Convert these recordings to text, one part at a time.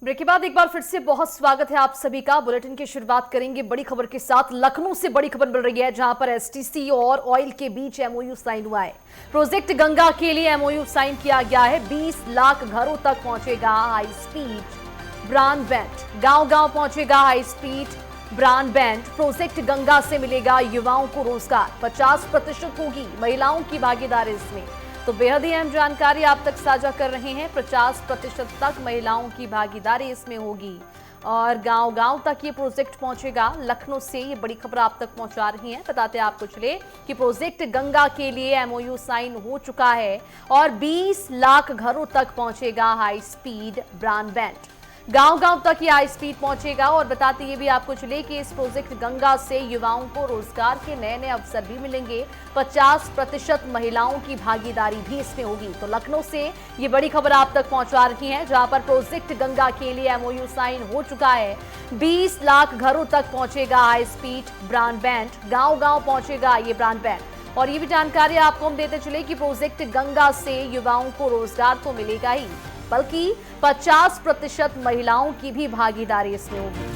Break के बाद एक बार फिर से बहुत स्वागत है आप सभी का। बुलेटिन की शुरुआत करेंगे बड़ी खबर के साथ। लखनऊ से बड़ी खबर मिल रही है, जहां पर एसटीसी और ऑयल के बीच एमओयू साइन हुआ है। प्रोजेक्ट गंगा के लिए एमओयू साइन किया गया है। 20 लाख घरों तक पहुंचेगा हाई स्पीड ब्रॉडबैंड। गांव-गांव पहुंचेगा high speed broadband. Project Ganga से मिलेगा युवाओं को रोजगार। 50% होगी महिलाओं की भागीदारी इसमें। तो बेहद ही अहम जानकारी आप तक साझा कर रहे हैं। 50% तक महिलाओं की भागीदारी इसमें होगी और गांव-गांव तक ये प्रोजेक्ट पहुंचेगा। लखनऊ से ये बड़ी खबर आप तक पहुंचा रही हैं। बताते हैं आपको चले कि प्रोजेक्ट गंगा के लिए एमओयू साइन हो चुका है और 20 लाख घरों तक पहुंचेगा हाई स्पीड ब्रॉडबैंड। गांव-गांव तक ये हाई स्पीड पहुंचेगा और बताते ये भी आपको चले कि इस प्रोजेक्ट गंगा से युवाओं को रोजगार के नए-नए अवसर भी मिलेंगे। 50% महिलाओं की भागीदारी भी इसमें होगी। तो लखनऊ से ये बड़ी खबर आप तक पहुंचा रही है, जहां पर प्रोजेक्ट गंगा के लिए एमओयू साइन हो चुका है। 20 लाख घरों तक पहुंचेगा हाई स्पीड ब्रॉडबैंड। गांव-गांव पहुंचेगा ये ब्रॉडबैंड। और ये भी जानकारी आपको हम देते चले कि प्रोजेक्ट गंगा से युवाओं को रोजगार तो मिलेगा ही, बल्कि 50% महिलाओं की भी भागीदारी इसमें होगी।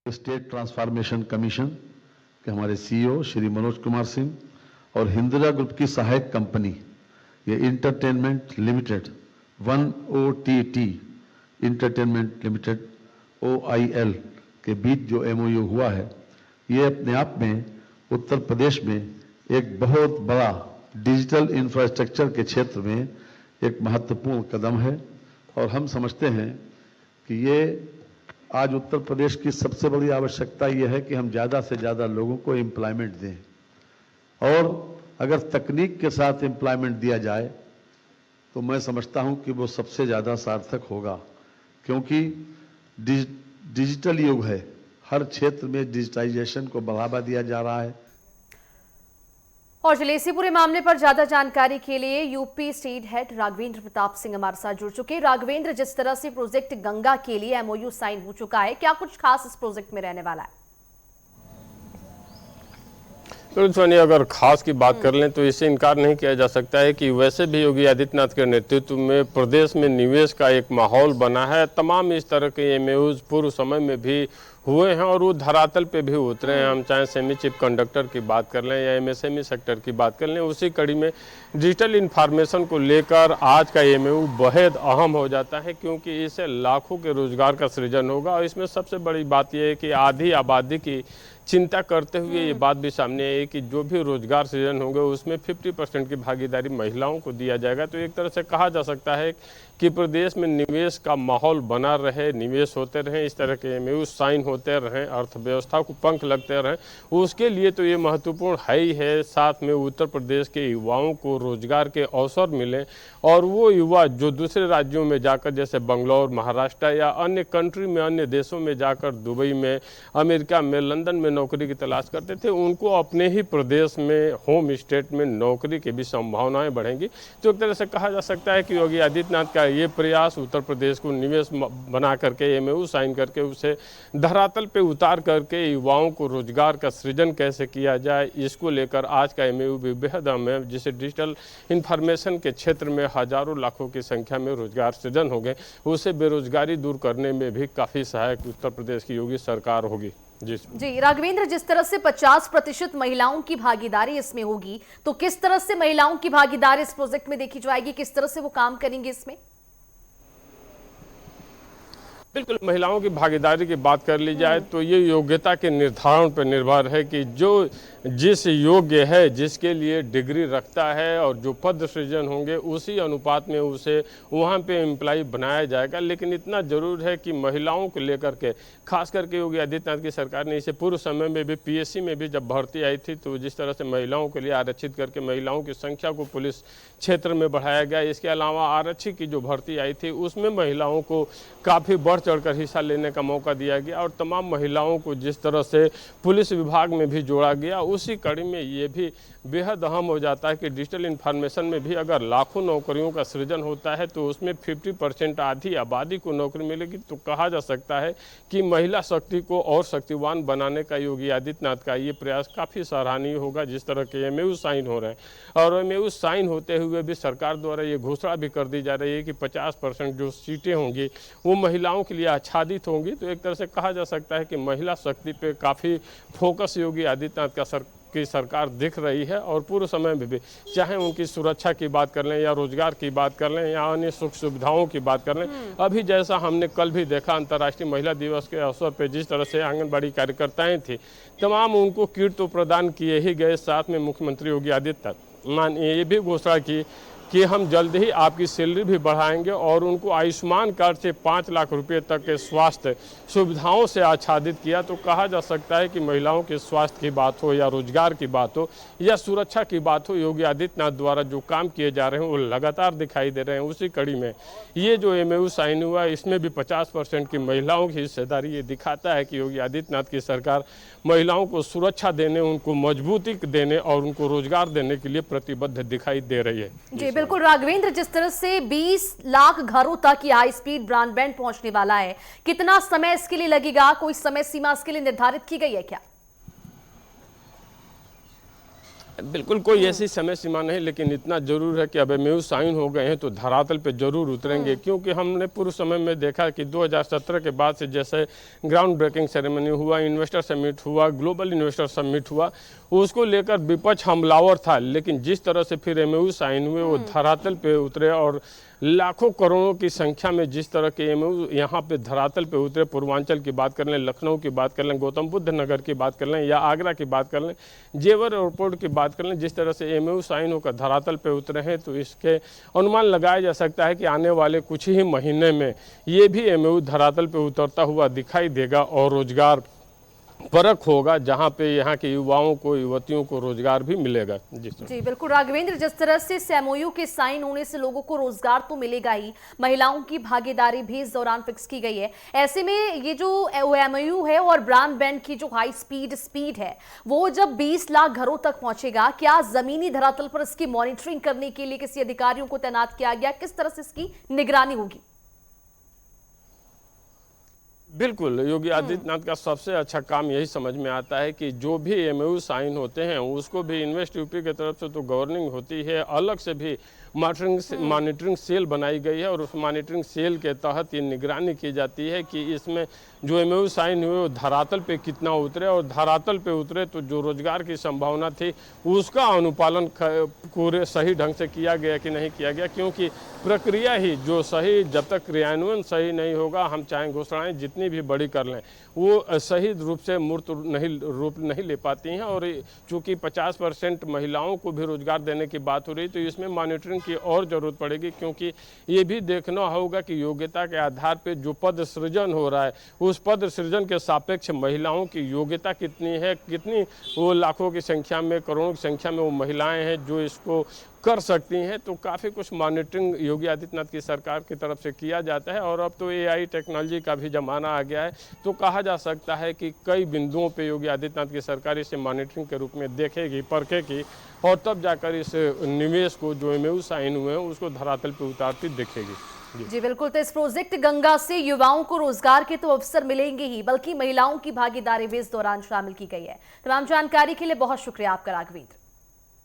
स्टेट ट्रांसफॉर्मेशन कमीशन के हमारे सीईओ श्री मनोज कुमार सिंह और हिंदुजा ग्रुप की सहायक कंपनी ये entertainment limited 1OTT entertainment limited OIL के बीच जो एमओयू हुआ है, ये अपने आप में उत्तर प्रदेश में एक बहुत बड़ा डिजिटल इंफ्रास्ट्रक्चर के क्षेत्र में एक महत्वपूर्ण कदम है। और हम समझते हैं कि ये आज उत्तर प्रदेश की सबसे बड़ी आवश्यकता यह है कि हम ज़्यादा से ज़्यादा लोगों को एम्प्लॉयमेंट दें, और अगर तकनीक के साथ एम्प्लॉयमेंट दिया जाए तो मैं समझता हूं कि वो सबसे ज़्यादा सार्थक होगा, क्योंकि डिजिटल युग है। हर क्षेत्र में डिजिटाइजेशन को बढ़ावा दिया जा रहा है। और चलिए इसी पूरे मामले पर ज्यादा जानकारी के लिए UP state head Raghavendra Pratap Singh हमारे साथ जुड़ चुके हैं। राघवेंद्र, जिस तरह से प्रोजेक्ट गंगा के लिए एमओयू साइन हो चुका है, क्या कुछ खास इस प्रोजेक्ट में रहने वाला है? तो सोनी, अगर खास की बात कर लें तो इससे इनकार नहीं किया जा सकता है कि वैसे भी योगी आदित्यनाथ के नेतृत्व में प्रदेश में निवेश का एक माहौल बना है। तमाम इस तरह के एमओयूज पूर्व समय में भी हुए हैं और वो धरातल पे भी उतरे हैं। हम चाहे सेमी चिप कंडक्टर की बात कर लें या एमएसएमई सेक्टर की बात कर लें, उसी कड़ी में डिजिटल इन्फॉर्मेशन को लेकर आज का एमओयू बेहद अहम हो जाता है, क्योंकि इससे लाखों के रोजगार का सृजन होगा। और इसमें सबसे बड़ी बात यह है कि आधी आबादी की चिंता करते हुए ये बात भी सामने आई है कि जो भी रोजगार सृजन होंगे उसमें 50% की भागीदारी महिलाओं को दिया जाएगा। तो एक तरह से कहा जा सकता है कि प्रदेश में निवेश का माहौल बना रहे, निवेश होते रहें, इस तरह के एमओयू साइन होते रहें, अर्थव्यवस्था को पंख लगते रहें, उसके लिए तो ये महत्वपूर्ण है ही है। साथ में उत्तर प्रदेश के युवाओं को रोजगार के अवसर मिलें और वो युवा जो दूसरे राज्यों में जाकर, जैसे बंगलौर, महाराष्ट्र या अन्य कंट्री में, अन्य देशों में जाकर दुबई में, अमेरिका में, लंदन में नौकरी की तलाश करते थे, उनको अपने ही प्रदेश में, होम स्टेट में नौकरी की भी संभावनाएं बढ़ेंगी। तो एक तरह से कहा जा सकता है कि योगी आदित्यनाथ का ये प्रयास उत्तर प्रदेश को निवेश बना करके, एमओयू साइन करके, उसे धरातल पे उतार करके युवाओं को रोजगार का सृजन कैसे किया जाए, इसको लेकर आज का एमओयू भी बेहद अहम है, जिसे डिजिटल इंफॉर्मेशन के क्षेत्र में हजारों लाखों की संख्या में रोजगार सृजन हो गए, उसे बेरोजगारी दूर करने में भी काफ़ी सहायक उत्तर प्रदेश की योगी सरकार होगी। जी राघवेंद्र, जिस तरह से 50% महिलाओं की भागीदारी इसमें होगी, तो किस तरह से महिलाओं की भागीदारी इस प्रोजेक्ट में देखी जाएगी, किस तरह से वो काम करेंगे इसमें? बिल्कुल, महिलाओं की भागीदारी की बात कर ली जाए तो ये योग्यता के निर्धारण पर निर्भर है कि जो जिस योग्य है, जिसके लिए डिग्री रखता है और जो पद सृजन होंगे उसी अनुपात में उसे वहाँ पे एम्प्लॉय बनाया जाएगा। लेकिन इतना जरूर है कि महिलाओं को लेकर के खास करके योगी आदित्यनाथ की सरकार ने इसे पूर्व समय में भी पीएससी में भी जब भर्ती आई थी तो जिस तरह से महिलाओं के लिए आरक्षित करके महिलाओं की संख्या को पुलिस क्षेत्र में बढ़ाया गया। इसके अलावा आरक्षी की जो भर्ती आई थी उसमें महिलाओं को काफ़ी बढ़ चढ़कर हिस्सा लेने का मौका दिया गया और तमाम महिलाओं को जिस तरह से पुलिस विभाग में भी जोड़ा गया, उसी कड़ी में ये भी बेहद अहम हो जाता है कि डिजिटल इन्फॉर्मेशन में भी अगर लाखों नौकरियों का सृजन होता है तो उसमें 50% आधी आबादी को नौकरी मिलेगी। तो कहा जा सकता है कि महिला शक्ति को और शक्तिवान बनाने का योगी आदित्यनाथ का ये प्रयास काफ़ी सराहनीय होगा। जिस तरह के एमओयू साइन हो रहे हैं और एमओयू साइन होते हुए भी सरकार द्वारा ये घोषणा भी कर दी जा रही है कि 50% जो सीटें होंगी वो महिलाओं के लिए आच्छादित होंगी। तो एक तरह से कहा जा सकता है कि महिला शक्ति पे काफ़ी फोकस योगी आदित्यनाथ की सरकार दिख रही है। और पूर्व समय में भी चाहे उनकी सुरक्षा की बात कर लें या रोजगार की बात कर लें या अन्य सुख सुविधाओं की बात कर लें, अभी जैसा हमने कल भी देखा अंतर्राष्ट्रीय महिला दिवस के अवसर पर जिस तरह से आंगनबाड़ी कार्यकर्ताएं थी, तमाम उनको किट तो प्रदान किए ही गए। साथ में मुख्यमंत्री योगी आदित्यनाथ ने ये भी घोषणा की कि हम जल्द ही आपकी सैलरी भी बढ़ाएंगे और उनको आयुष्मान कार्ड से 5 लाख रुपए तक के स्वास्थ्य सुविधाओं से आच्छादित किया। तो कहा जा सकता है कि महिलाओं के स्वास्थ्य की बात हो या रोजगार की बात हो या सुरक्षा की बात हो, योगी आदित्यनाथ द्वारा जो काम किए जा रहे हैं वो लगातार दिखाई दे रहे हैं। उसी कड़ी में ये जो एमओयू साइन हुआ इसमें भी 50% की महिलाओं की हिस्सेदारी ये दिखाता है कि योगी आदित्यनाथ की सरकार महिलाओं को सुरक्षा देने, उनको मजबूती देने और उनको रोजगार देने के लिए प्रतिबद्ध दिखाई दे रही है। जी बिल्कुल राघवेंद्र, जिस तरह से 20 लाख घरों तक ये हाई स्पीड ब्रॉडबैंड पहुंचने वाला है, कितना समय इसके लिए लगेगा? कोई समय सीमा इसके लिए निर्धारित की गई है क्या? बिल्कुल कोई ऐसी समय सीमा नहीं, लेकिन इतना जरूर है कि अब एमओयू साइन हो गए हैं तो धरातल पे जरूर उतरेंगे। क्योंकि हमने पूर्व समय में देखा कि 2017 के बाद से जैसे ग्राउंड ब्रेकिंग सेरेमनी हुआ, इन्वेस्टर समिट हुआ, ग्लोबल इन्वेस्टर समिट हुआ, उसको लेकर विपक्ष हमलावर था। लेकिन जिस तरह से फिर एमओयू साइन हुए वो धरातल पे उतरे और लाखों करोड़ों की संख्या में जिस तरह के एमओयू यहाँ पे धरातल पे उतरे, पूर्वांचल की बात कर लें, लखनऊ की बात कर लें, गौतम बुद्ध नगर की बात कर लें या आगरा की बात कर लें, जेवर एयरपोर्ट की बात कर लें, जिस तरह से एमओयू साइन होकर धरातल पे उतरे हैं तो इसके अनुमान लगाया जा सकता है कि आने वाले कुछ ही महीने में ये भी एमओयू धरातल पे उतरता हुआ दिखाई देगा और रोजगार परख होगा, जहां पे यहाँ के युवाओं को, युवतियों को रोजगार भी मिलेगा। जी बिल्कुल राघवेंद्र, जिस तरह से एमओयू के साइन होने से लोगों को रोजगार तो मिलेगा ही, महिलाओं की भागीदारी भी इस दौरान फिक्स की गई है। ऐसे में ये जो एमओयू है और ब्रॉडबैंड की जो हाई स्पीड है वो जब 20 लाख घरों तक पहुंचेगा, क्या जमीनी धरातल पर इसकी मॉनिटरिंग करने के लिए किसी अधिकारियों को तैनात किया गया? किस तरह से इसकी निगरानी होगी? बिल्कुल, योगी आदित्यनाथ का सबसे अच्छा काम यही समझ में आता है कि जो भी एमओयू साइन होते हैं उसको भी इन्वेस्ट यूपी की तरफ से तो गवर्निंग होती है, अलग से भी मॉनिटरिंग सेल बनाई गई है और उस मॉनिटरिंग सेल के तहत ये निगरानी की जाती है कि इसमें जो एमओयू साइन हुए वो धरातल पे कितना उतरे और धरातल पे उतरे तो जो रोजगार की संभावना थी उसका अनुपालन पूरे सही ढंग से किया गया कि नहीं किया गया। क्योंकि प्रक्रिया ही जो सही, जब तक क्रियान्वयन सही नहीं होगा, हम चाहे घोषणाएं जितनी भी बड़ी कर लें वो सही रूप से मूर्त रूप नहीं ले पाती हैं। और चूंकि 50% महिलाओं को भी रोजगार देने की बात हो रही तो इसमें मॉनिटरिंग की और जरूरत पड़ेगी। क्योंकि ये भी देखना होगा कि योग्यता के आधार पे जो पद सृजन हो रहा है उस पद सृजन के सापेक्ष महिलाओं की योग्यता कितनी है, कितनी वो लाखों की संख्या में, करोड़ों की संख्या में वो महिलाएं हैं जो इसको कर सकती हैं। तो काफ़ी कुछ मॉनिटरिंग योगी आदित्यनाथ की सरकार की तरफ से किया जाता है। और अब तो एआई टेक्नोलॉजी का भी ज़माना आ गया है, तो कहा जा सकता है कि कई बिंदुओं पे योगी आदित्यनाथ की सरकार इसे मॉनिटरिंग के रूप में देखेगी, परखेगी और तब जाकर इस निवेश को जो एमओयू साइन हुए हैं उसको धरातल पे उतारती दिखेगी। जी बिल्कुल, तो इस प्रोजेक्ट गंगा से युवाओं को रोजगार के तो अवसर मिलेंगे ही, बल्कि महिलाओं की भागीदारी भी इस दौरान शामिल की गई है। तमाम जानकारी के लिए बहुत शुक्रिया आपका राघवेंद्र।